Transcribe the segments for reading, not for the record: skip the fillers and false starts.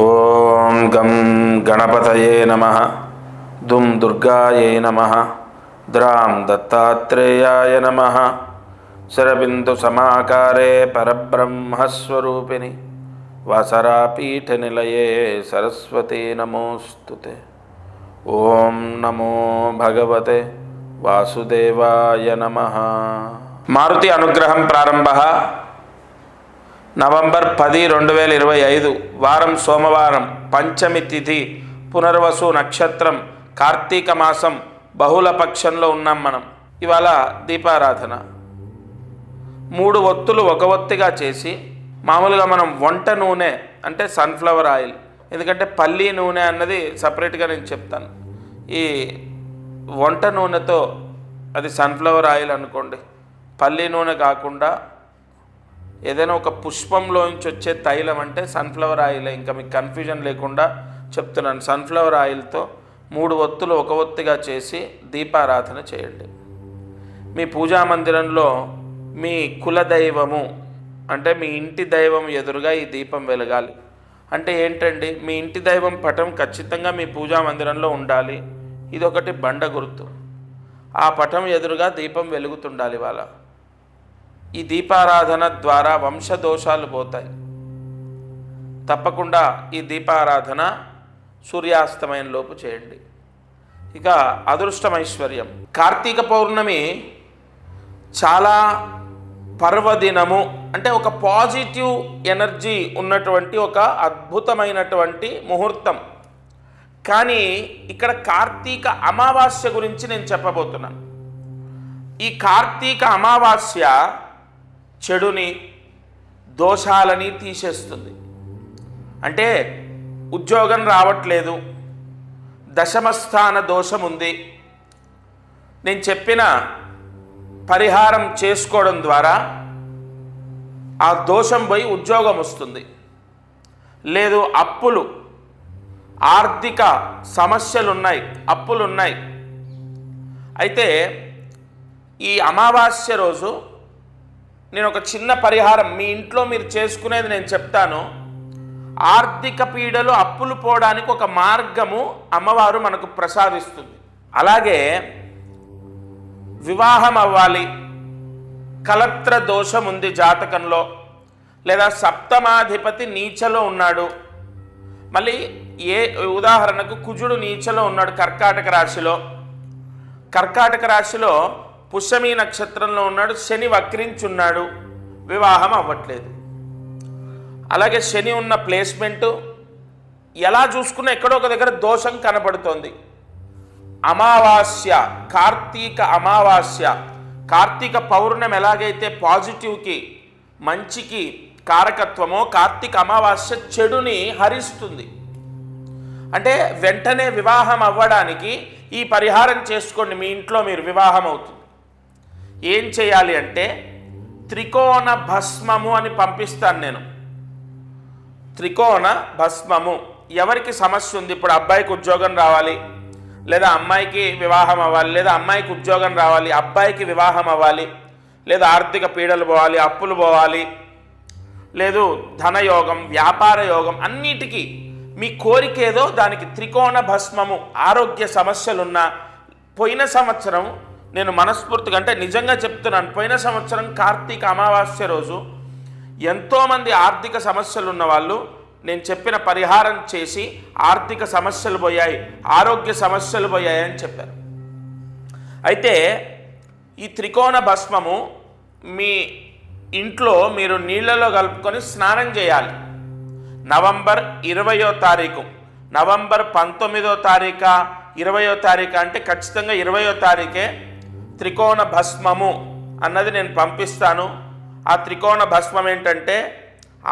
ఓం గం గణపతయే నమః దుం దుర్గాయే నమః ద్రాం దత్తాత్రేయాయ నమః శరబిందు సమాకారే పరబ్రహ్మస్వరూపిణి వాసరాపీఠ నిలయే సరస్వతే నమోస్తుతే. ఓం నమో భగవతే వాసుదేవాయ నమః. మారుతి అనుగ్రహం ప్రారంభ నవంబర్ 10, 2025 వారం సోమవారం, పంచమి తిథి, పునర్వసు నక్షత్రం, కార్తీక మాసం, బహుళ పక్షంలో ఉన్నాం మనం. ఇవాళ దీపారాధన 3 ఒత్తులు ఒక ఒత్తిగా చేసి, మామూలుగా మనం వంట నూనె అంటే సన్ఫ్లవర్ ఆయిల్, ఎందుకంటే పల్లి నూనె అన్నది సపరేట్గా నేను చెప్తాను. ఈ వంట నూనెతో అది సన్ఫ్లవర్ ఆయిల్ అనుకోండి, పల్లి నూనె కాకుండా ఏదైనా ఒక పుష్పంలోంచి వచ్చే తైలం అంటే సన్ఫ్లవర్ ఆయిల్. ఇంకా మీకు కన్ఫ్యూజన్ లేకుండా చెప్తున్నాను. సన్ఫ్లవర్ ఆయిల్తో 3 ఒత్తులు ఒక ఒత్తిగా చేసి దీపారాధన చేయండి. మీ పూజా మందిరంలో మీ కులదైవము అంటే మీ ఇంటి దైవం ఎదురుగా ఈ దీపం వెలగాలి. అంటే ఏంటండి, మీ ఇంటి దైవం పటం ఖచ్చితంగా మీ పూజా మందిరంలో ఉండాలి. ఇదొకటి బండ గుర్తు. ఆ పటం ఎదురుగా దీపం వెలుగుతుండాలి. ఇవాళ ఈ దీపారాధన ద్వారా వంశదోషాలు పోతాయి. తప్పకుండా ఈ దీపారాధన సూర్యాస్తమయం లోపు చేయండి. ఇక అదృష్టమైశ్వర్యం. కార్తీక పౌర్ణమి చాలా పర్వదినము, అంటే ఒక పాజిటివ్ ఎనర్జీ ఉన్నటువంటి ఒక అద్భుతమైనటువంటి ముహూర్తం. కానీ ఇక్కడ కార్తీక అమావాస్య గురించి నేను చెప్పబోతున్నాను. ఈ కార్తీక అమావాస్య చెడుని, దోషాలని తీసేస్తుంది. అంటే ఉద్యోగం రావట్లేదు, దశమస్థాన దోషం ఉంది, నేను చెప్పిన పరిహారం చేసుకోవడం ద్వారా ఆ దోషం పోయి ఉద్యోగం వస్తుంది. లేదు అప్పులు, ఆర్థిక సమస్యలున్నాయి, అప్పులున్నాయి. అయితే ఈ అమావాస్య రోజు నేను ఒక చిన్న పరిహారం మీ ఇంట్లో మీరు చేసుకునేది నేను చెప్తాను. ఆర్థిక పీడలు, అప్పులు పోవడానికి ఒక మార్గము అమ్మవారు మనకు ప్రసాదిస్తుంది. అలాగే వివాహం అవ్వాలి, కలత్ర దోషం ఉంది జాతకంలో, లేదా సప్తమాధిపతి నీచలో ఉన్నాడు, మళ్ళీ ఉదాహరణకు కుజుడు నీచలో ఉన్నాడు కర్కాటక రాశిలో, కర్కాటక రాశిలో పుష్యమి నక్షత్రంలో ఉన్నాడు, శని వక్రించున్నాడు, వివాహం అవ్వట్లేదు. అలాగే శని ఉన్న ప్లేస్మెంటు ఎలా చూసుకున్నా ఎక్కడో ఒక దగ్గర దోషం కనబడుతోంది. అమావాస్య, కార్తీక అమావాస్య, కార్తీక పౌర్ణమి ఎలాగైతే పాజిటివ్కి, మంచికి కారకత్వమో, కార్తీక అమావాస్య చెడుని హరిస్తుంది. అంటే వెంటనే వివాహం అవ్వడానికి ఈ పరిహారం చేసుకోండి. మీ ఇంట్లో మీరు వివాహం అవుతుంది. ఏం చేయాలి అంటే త్రికోణ భస్మము అని పంపిస్తాను నేను. త్రికోణ భస్మము. ఎవరికి సమస్య ఉంది, ఇప్పుడు అబ్బాయికి ఉద్యోగం రావాలి, లేదా అమ్మాయికి వివాహం అవ్వాలి, లేదా అమ్మాయికి ఉద్యోగం రావాలి, అబ్బాయికి వివాహం అవ్వాలి, లేదా ఆర్థిక పీడలు పోవాలి, అప్పులు పోవాలి, లేదు ధనయోగం, వ్యాపార యోగం, అన్నిటికీ మీ కోరిక ఏదో దానికి త్రికోణ భస్మము. ఆరోగ్య సమస్యలున్నా, పోయిన సంవత్సరం నేను మనస్ఫూర్తిగా అంటే నిజంగా చెప్తున్నాను, పోయిన సంవత్సరం కార్తీక అమావాస్య రోజు ఎంతోమంది ఆర్థిక సమస్యలు ఉన్న వాళ్ళు నేను చెప్పిన పరిహారం చేసి ఆర్థిక సమస్యలు పోయాయి, ఆరోగ్య సమస్యలు పోయాయి అని చెప్పారు. అయితే ఈ త్రికోణ భస్మము మీ ఇంట్లో మీరు నీళ్ళలో కలుపుకొని స్నానం చేయాలి. నవంబర్ 20వ తారీఖు, నవంబర్ 19వ తారీఖు, 20వ తారీఖు అంటే ఖచ్చితంగా 20వ తారీఖే త్రికోణ భస్మము అన్నది నేను పంపిస్తాను. ఆ త్రికోణ భస్మం ఏంటంటే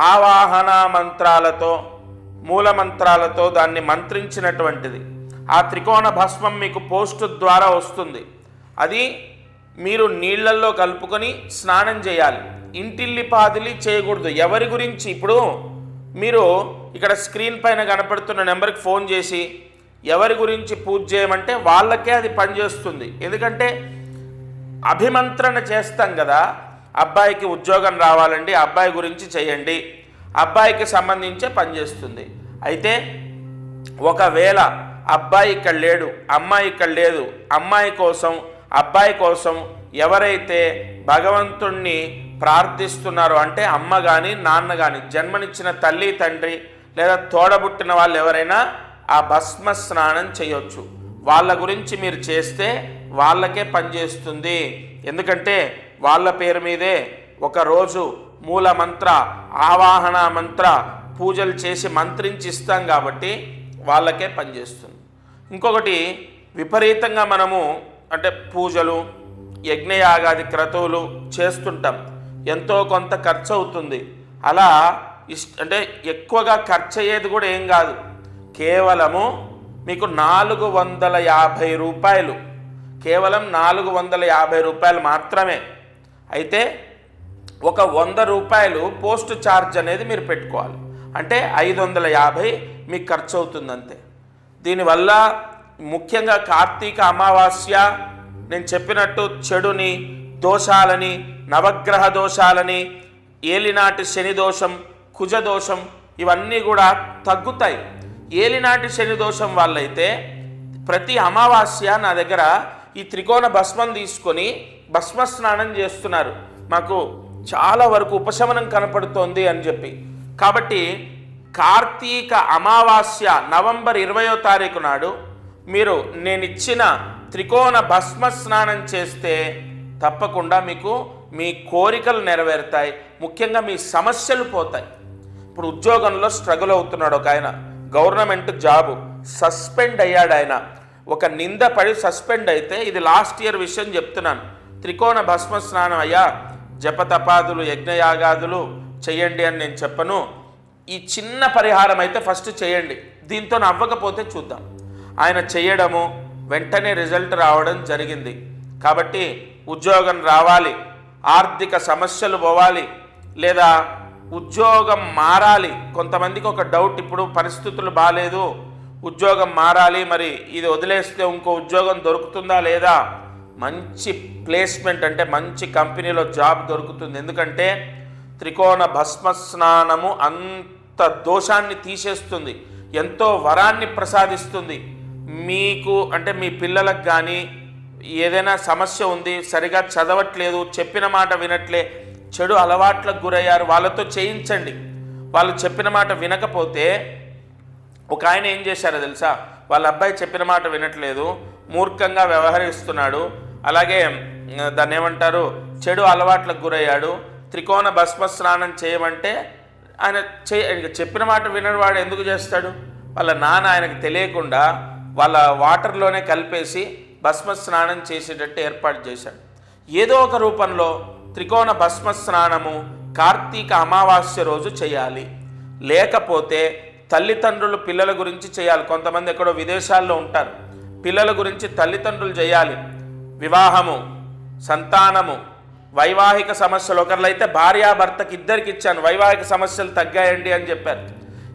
ఆవాహన మంత్రాలతో, మూల మంత్రాలతో దాన్ని మంత్రించినటువంటిది. ఆ త్రికోణ భస్మం మీకు పోస్ట్ ద్వారా వస్తుంది. అది మీరు నీళ్ళల్లో కలుపుకొని స్నానం చేయాలి. ఇంటిల్లి పాదిలి చేయకూడదు. ఎవరి గురించి, ఇప్పుడు మీరు ఇక్కడ స్క్రీన్ పైన కనపడుతున్న నెంబర్కి ఫోన్ చేసి ఎవరి గురించి పూజ చేయమంటే వాళ్ళకే అది పనిచేస్తుంది. ఎందుకంటే అభిమంత్రణ చేస్తాం కదా, అబ్బాయికి ఉద్యోగం రావాలండి, అబ్బాయి గురించి చేయండి, అబ్బాయికి సంబంధించే పనిచేస్తుంది. అయితే ఒకవేళ అబ్బాయి ఇక్కడ లేడు, అమ్మాయి ఇక్కడ లేదు, అమ్మాయి కోసం అబ్బాయి కోసం ఎవరైతే భగవంతుణ్ణి ప్రార్థిస్తున్నారో అంటే అమ్మ కానీ నాన్న కానీ జన్మనిచ్చిన తల్లి తండ్రి లేదా తోడబుట్టిన వాళ్ళు ఎవరైనా ఆ భస్మ స్నానం చేయొచ్చు. వాళ్ళ గురించి మీరు చేస్తే వాళ్ళకే పనిచేస్తుంది. ఎందుకంటే వాళ్ళ పేరు మీదే ఒకరోజు మూల మంత్ర ఆవాహన మంత్ర పూజలు చేసి మంత్రించి ఇస్తాం కాబట్టి వాళ్ళకే పనిచేస్తుంది. ఇంకొకటి విపరీతంగా మనము అంటే పూజలు యజ్ఞయాగాది క్రతువులు చేస్తుంటాం, ఎంతో కొంత ఖర్చు అవుతుంది. అలా అంటే ఎక్కువగా ఖర్చు అయ్యేది కూడా ఏం కాదు, కేవలము మీకు 450 రూపాయలు, కేవలం 450 రూపాయలు మాత్రమే. అయితే ఒక 100 రూపాయలు పోస్ట్ ఛార్జ్ అనేది మీరు పెట్టుకోవాలి, అంటే 550 మీకు ఖర్చు అవుతుంది అంతే. దీనివల్ల ముఖ్యంగా కార్తీక అమావాస్య నేను చెప్పినట్టు చెడుని దోషాలని నవగ్రహ దోషాలని ఏలినాటి శని దోషం కుజ దోషం ఇవన్నీ కూడా తగ్గుతాయి. ఏలినాటి శని దోషం వాళ్ళైతే ప్రతి అమావాస్య నా దగ్గర ఈ త్రికోణ భస్మం తీసుకొని భస్మ స్నానం చేస్తున్నారు, మాకు చాలా వరకు ఉపశమనం కనపడుతోంది అని చెప్పి. కాబట్టి కార్తీక అమావాస్య నవంబర్ 20వ తారీఖు నాడు మీరు నేనిచ్చిన త్రికోణ భస్మ స్నానం చేస్తే తప్పకుండా మీకు మీ కోరికలు నెరవేరుతాయి, ముఖ్యంగా మీ సమస్యలు పోతాయి. ఇప్పుడు ఉద్యోగంలో స్ట్రగుల్ అవుతున్నాడు ఒక ఆయన, గవర్నమెంట్ జాబు సస్పెండ్ అయ్యాడు. ఆయన ఒక నింద పడి సస్పెండ్ అయితే, ఇది లాస్ట్ ఇయర్ విషయం చెప్తున్నాను, త్రికోణ భస్మ స్నానం అయ్యా జపతపాదులు యజ్ఞయాగాదులు చేయండి అని నేను చెప్పను, ఈ చిన్న పరిహారం అయితే ఫస్ట్ చేయండి, దీంతో అవ్వకపోతే చూద్దాం. ఆయన చేయడము వెంటనే రిజల్ట్ రావడం జరిగింది. కాబట్టి ఉద్యోగం రావాలి, ఆర్థిక సమస్యలు పోవాలి, లేదా ఉద్యోగం మారాలి. కొంతమందికి ఒక డౌట్, ఇప్పుడు పరిస్థితులు బాగాలేదు, ఉద్యోగం మారాలి, మరి ఇది వదిలేస్తే ఇంకో ఉద్యోగం దొరుకుతుందా లేదా? మంచి ప్లేస్మెంట్ అంటే మంచి కంపెనీలో జాబ్ దొరుకుతుంది. ఎందుకంటే త్రికోణ భస్మ స్నానము అంత దోషాన్ని తీసేస్తుంది, ఎంతో వరాన్ని ప్రసాదిస్తుంది. మీకు అంటే మీ పిల్లలకు కానీ ఏదైనా సమస్య ఉంది, సరిగా చదవట్లేదు, చెప్పిన మాట వినట్లే, చెడు అలవాట్లకు గురయ్యారు, వాళ్ళతో చేయించండి. వాళ్ళు చెప్పిన మాట వినకపోతే ఒక ఆయన ఏం చేశారో తెలుసా, వాళ్ళ అబ్బాయి చెప్పిన మాట వినట్లేదు, మూర్ఖంగా వ్యవహరిస్తున్నాడు, అలాగే దాన్ని ఏమంటారు చెడు అలవాట్లకు గురయ్యాడు, త్రికోణ భస్మ స్నానం చేయమంటే ఆయన చెప్పిన మాట వినవాడు ఎందుకు చేస్తాడు? వాళ్ళ నాన్న ఆయనకు తెలియకుండా వాళ్ళ వాటర్లోనే కలిపేసి భస్మ స్నానం చేసేటట్టు ఏర్పాటు చేశాడు. ఏదో ఒక రూపంలో త్రికోణ భస్మ స్నానము కార్తీక అమావాస్య రోజు చేయాలి, లేకపోతే తల్లిదండ్రులు పిల్లల గురించి చేయాలి. కొంతమంది ఎక్కడో విదేశాల్లో ఉంటారు, పిల్లల గురించి తల్లిదండ్రులు చేయాలి. వివాహము, సంతానము, వైవాహిక సమస్యలు, ఒకరిలైతే భార్యాభర్తకి ఇద్దరికి ఇచ్చాను, వైవాహిక సమస్యలు తగ్గాయండి అని చెప్పారు.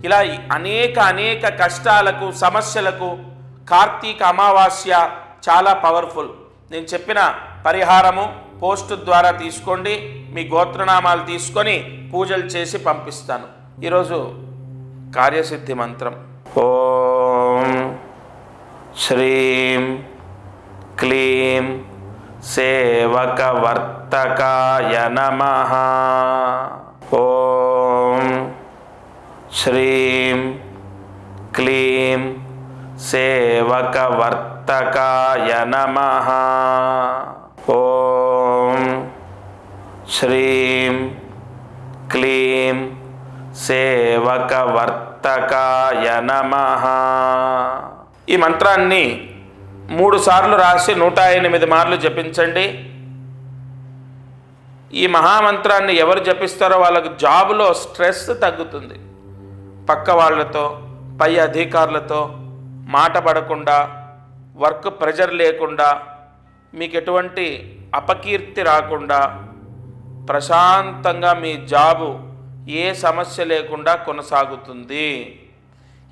ఇలా అనేక కష్టాలకు సమస్యలకు కార్తీక అమావాస్య చాలా పవర్ఫుల్. నేను చెప్పిన పరిహారము పోస్ట్ ద్వారా తీసుకోండి, మీ గోత్రనామాలు తీసుకొని పూజలు చేసి పంపిస్తాను. ఈరోజు కార్యసిద్ధి మంత్రం ఓం శ్రీం క్లీం సేవకవర్తకాయ నమః. ఓం శ్రీం క్లీం సేవకవర్తకాయ నమః. ఓం శ్రీం క్లీం సేవకవర్తకాయ నమః. ఈ మంత్రాన్ని 3 సార్లు రాసి 108 మార్లు జపించండి. ఈ మహామంత్రాన్ని ఎవరు జపిస్తారో వాళ్ళకు జాబులో స్ట్రెస్ తగ్గుతుంది. పక్క వాళ్ళతో పై అధికారులతో మాట పడకుండా, వర్క్ ప్రెజర్ లేకుండా, మీకు ఎటువంటి అపకీర్తి రాకుండా ప్రశాంతంగా మీ జాబు ఏ సమస్య లేకుండా కొనసాగుతుంది.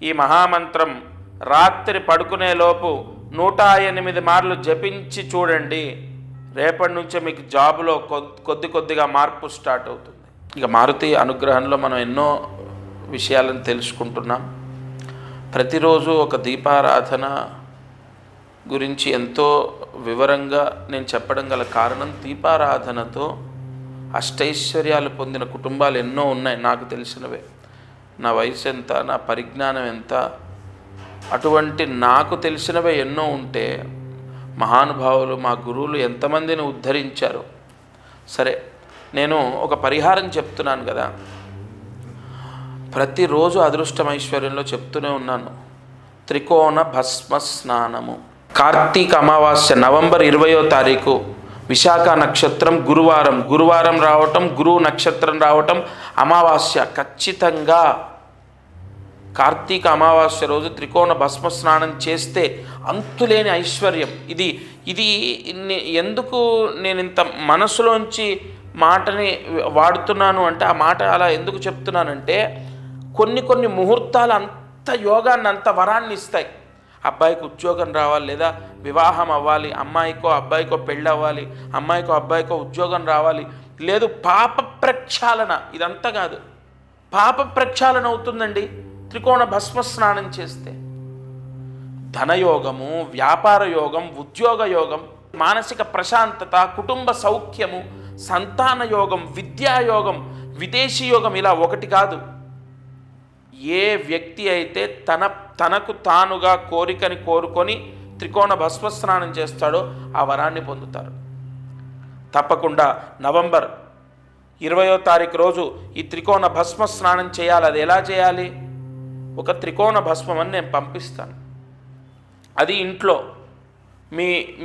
ఈ మహామంత్రం రాత్రి పడుకునేలోపు 108 మార్లు జపించి చూడండి. రేపటి నుంచే మీకు జాబులో కొద్దిగా మార్పు స్టార్ట్ అవుతుంది. ఇక మారుతి అనుగ్రహంలో మనం ఎన్నో విషయాలను తెలుసుకుంటున్నాం. ప్రతిరోజు ఒక దీపారాధన గురించి ఎంతో వివరంగా నేను చెప్పడం గల కారణం, దీపారాధనతో అష్టైశ్వర్యాలు పొందిన కుటుంబాలు ఎన్నో ఉన్నాయి నాకు తెలిసినవే. నా వయసు ఎంత, నా పరిజ్ఞానం ఎంత, అటువంటి నాకు తెలిసినవే ఎన్నో ఉంటే మహానుభావులు మా గురువులు ఎంతమందిని ఉద్ధరించారు. సరే, నేను ఒక పరిహారం చెప్తున్నాను కదా, ప్రతిరోజు అదృష్టమైశ్వర్యంలో చెప్తూనే ఉన్నాను. త్రికోణ భస్మ స్నానము. కార్తీక అమావాస్య నవంబర్ 20వ తారీఖు విశాఖ నక్షత్రం గురువారం రావటం, గురువు నక్షత్రం రావటం, అమావాస్య ఖచ్చితంగా కార్తీక అమావాస్య రోజు త్రికోణ భస్మ స్నానం చేస్తే అంతులేని ఐశ్వర్యం. ఇది ఎందుకు నేను ఇంత మనసులోంచి మాటని వాడుతున్నాను అంటే, ఆ మాట అలా ఎందుకు చెప్తున్నానంటే, కొన్ని ముహూర్తాలు అంత యోగాన్ని, అంత వరాన్ని ఇస్తాయి. అబ్బాయికి ఉద్యోగం రావాలి, లేదా వివాహం అవ్వాలి, అమ్మాయికో అబ్బాయికో పెళ్ళి అవ్వాలి, అమ్మాయికో అబ్బాయికో ఉద్యోగం రావాలి, లేదు పాప ప్రక్షాళన. ఇదంతా కాదు, పాప ప్రక్షాళన అవుతుందండి త్రికోణ భస్మ స్నానం చేస్తే. ధనయోగము, వ్యాపార యోగం, ఉద్యోగ యోగం, మానసిక ప్రశాంతత, కుటుంబ సౌఖ్యము, సంతాన యోగం, విద్యాయోగం, విదేశీ యోగం, ఇలా ఒకటి కాదు. ఏ వ్యక్తి అయితే తనకు తానుగా కోరికని కోరుకొని త్రికోణ భస్మ స్నానం చేస్తాడో ఆ వరాన్ని పొందుతారు. తప్పకుండా నవంబర్ 20వ తారీఖు రోజు ఈ త్రికోణ భస్మ స్నానం చేయాలి. అది ఎలా చేయాలి? ఒక త్రికోణ భస్మం అని నేను పంపిస్తాను. అది ఇంట్లో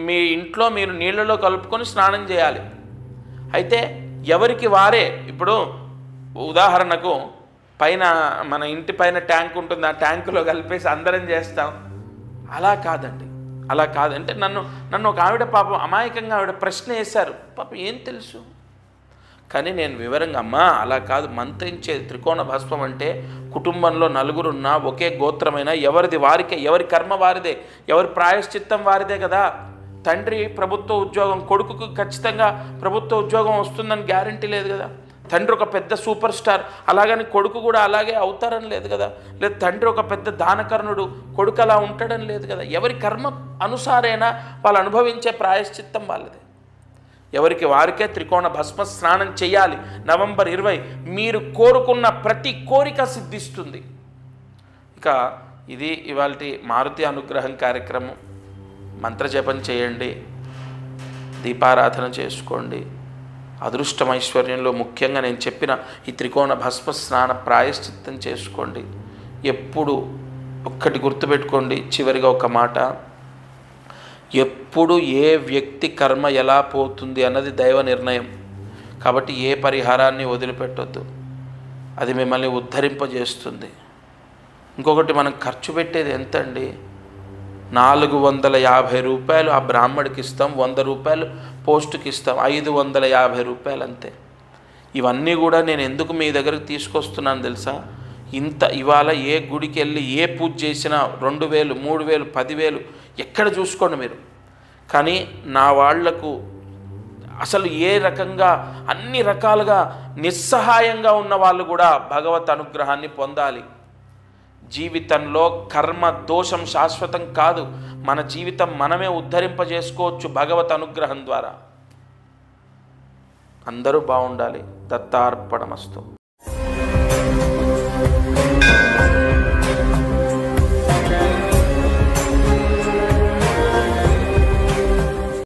మీ ఇంట్లో మీరు నీళ్ళలో కలుపుకొని స్నానం చేయాలి. అయితే ఎవరికి వారే, ఇప్పుడు ఉదాహరణకు పైన మన ఇంటి పైన ట్యాంక్ ఉంటుంది, ఆ ట్యాంకులో కలిపేసి అందరం చేస్తాం. అలా కాదండి, అలా కాదంటే నన్ను ఒక ఆవిడ పాపం అమాయకంగా ఆవిడ ప్రశ్న వేశారు. పాపం ఏం తెలుసు, కానీ నేను వివరంగా, అమ్మా అలా కాదు, మంత్రించే త్రికోణ భస్మం అంటే కుటుంబంలో నలుగురున్నా ఒకే గోత్రమైన ఎవరిది వారికే, ఎవరి కర్మ వారిదే, ఎవరి ప్రాయశ్చిత్తం వారిదే కదా. తండ్రి ప్రభుత్వ ఉద్యోగం, కొడుకుకు ఖచ్చితంగా ప్రభుత్వ ఉద్యోగం వస్తుందని గ్యారంటీ లేదు కదా. తండ్రి ఒక పెద్ద సూపర్ స్టార్, అలాగని కొడుకు కూడా అలాగే అవుతారని లేదు కదా. లేదు తండ్రి ఒక పెద్ద దానకర్ణుడు, కొడుకు అలా ఉంటాడని లేదు కదా. ఎవరి కర్మ అనుసారైనా వాళ్ళు అనుభవించే ప్రాయశ్చిత్తం వాళ్ళదే. ఎవరికి వారికే త్రికోణ భస్మ స్నానం చేయాలి. నవంబర్ 20 మీరు కోరుకున్న ప్రతి కోరిక సిద్ధిస్తుంది. ఇక ఇది ఇవాల్టి మారుతి అనుగ్రహం కార్యక్రమం. మంత్రజపం చేయండి, దీపారాధన చేసుకోండి. అదృష్టమైశ్వర్యంలో ముఖ్యంగా నేను చెప్పిన ఈ త్రికోణ భస్మ స్నాన ప్రాయశ్చిత్తం చేసుకోండి. ఎప్పుడు ఒక్కటి గుర్తుపెట్టుకోండి, చివరిగా ఒక మాట, ఎప్పుడు ఏ వ్యక్తి కర్మ ఎలా పోతుంది అన్నది దైవ నిర్ణయం. కాబట్టి ఏ పరిహారాన్ని వదిలిపెట్టొద్దు, అది మిమ్మల్ని ఉద్ధరింపజేస్తుంది. ఇంకొకటి, మనం ఖర్చు పెట్టేది ఎంత అండి? 450 రూపాయలు ఆ బ్రాహ్మడికి ఇస్తాం, 100 రూపాయలు పోస్టుకి ఇస్తాం, 550 రూపాయలు అంతే. ఇవన్నీ కూడా నేను ఎందుకు మీ దగ్గరకు తీసుకొస్తున్నాను తెలుసా? ఇవాళ ఏ గుడికి వెళ్ళి ఏ పూజ చేసినా 2000, 3000, 10,000 ఎక్కడ చూసుకోండి మీరు. కానీ నా వాళ్లకు అసలు ఏ రకంగా, అన్ని రకాలుగా నిస్సహాయంగా ఉన్న వాళ్ళు కూడా భగవత్ అనుగ్రహాన్ని పొందాలి. జీవితంలో కర్మ దోషం శాశ్వతం కాదు. మన జీవితం మనమే ఉద్ధరింపజేసుకోవచ్చు భగవత్ అనుగ్రహం ద్వారా. అందరూ బాగుండాలి. దత్తార్పణమస్తు.